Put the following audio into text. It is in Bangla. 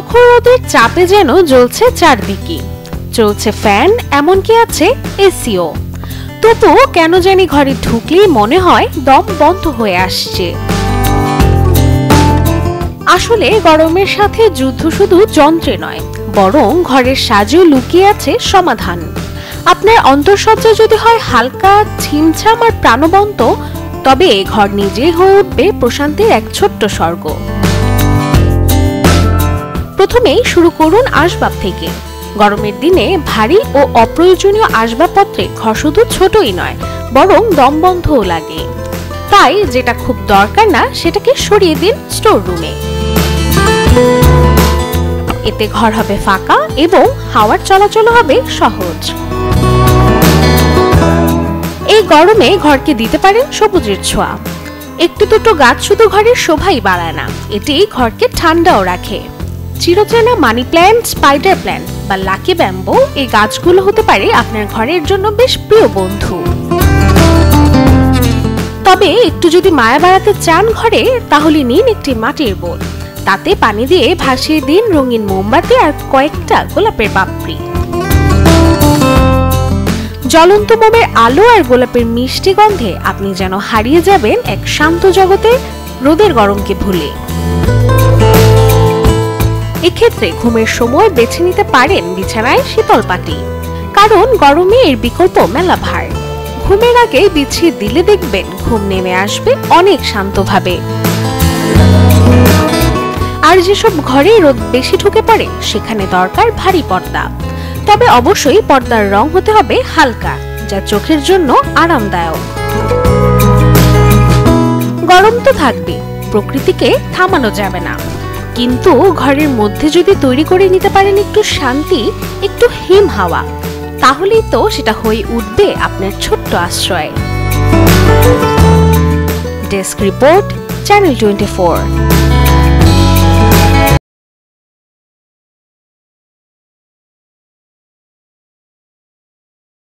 প্রখর রোদের চাপে যেন জ্বলছে চারদিকে, চলছে ফ্যান, এমনকি আছে এসিও। তবুও কেন জানি ঘরে ঢুকলেই মনে হয় দম বন্ধ হয়ে আসছে। আসলে গরমের সাথে যুদ্ধ শুধু যন্ত্রে নয়, বরং ঘরের সাজেও লুকিয়ে আছে সমাধান। আপনার অন্তঃসজ্জা যদি হয় হালকা, ছিমছাম আর প্রাণবন্ত, তবে ঘর নিজেই হয়ে উঠবে প্রশান্তির এক ছোট্ট স্বর্গ। প্রথমেই শুরু করুন আসবাব থেকে। গরমের দিনে ভারী ও অপ্রয়োজনীয় আসবাবপত্রে ঘর শুধু ছোটই নয়, বরং দমবন্ধও লাগে। তাই যেটা খুব দরকার না সেটাকে সরিয়ে দিন স্টোর রুমে। এতে ঘর হবে ফাঁকা এবং হাওয়ার চলাচল হবে সহজ। এই গরমে ঘরকে দিতে পারেন সবুজের ছোঁয়া। একটু দুটো গাছ শুধু ঘরের শোভাই বাড়ায় না, এটি ঘরকে ঠান্ডাও রাখে। চিরচেনা মানি প্ল্যান্ট, স্পাইডার প্ল্যান্ট বা লাকি ব্যাম্বো, এই গাছগুলো হতে পারে আপনার ঘরের জন্য বেশ প্রিয় বন্ধু। তবে একটু যদি মায়া বাড়াতে চান ঘরে, তাহলে নিন একটি মাটির বোল। তাতে পানি দিয়ে ভাসিয়ে দিন রঙিন মোমবাতি আর কয়েকটা গোলাপের পাপড়ি। জ্বলন্ত মোমের আলো আর গোলাপের মিষ্টি গন্ধে আপনি যেন হারিয়ে যাবেন এক শান্ত জগতে, রোদের গরমকে ভুলে। এক্ষেত্রে ঘুমের সময় বেছে নিতে পারেন বিছানায় শীতল পাটি, কারণ গরমে এর বিকল্প মেলা ভার। ঘুমের আগে বিছিয়ে দিলে দেখবেন ঘুম নেমে আসবে অনেক শান্তভাবে। আর যেসব ঘরে রোদ বেশি ঢুকে পড়ে সেখানে দরকার ভারী পর্দা। তবে অবশ্যই পর্দার রং হতে হবে হালকা, যা চোখের জন্য আরামদায়ক। গরম তো থাকবে, প্রকৃতিকে থামানো যাবে না, কিন্তু ঘরের মধ্যে যদি তৈরি করে নিতে পারেন একটু শান্তি, একটু হিম হাওয়া, তাহলেই তো সেটা হয়ে উঠবে আপনার ছোট্ট আশ্রয়। Desk report, channel 24।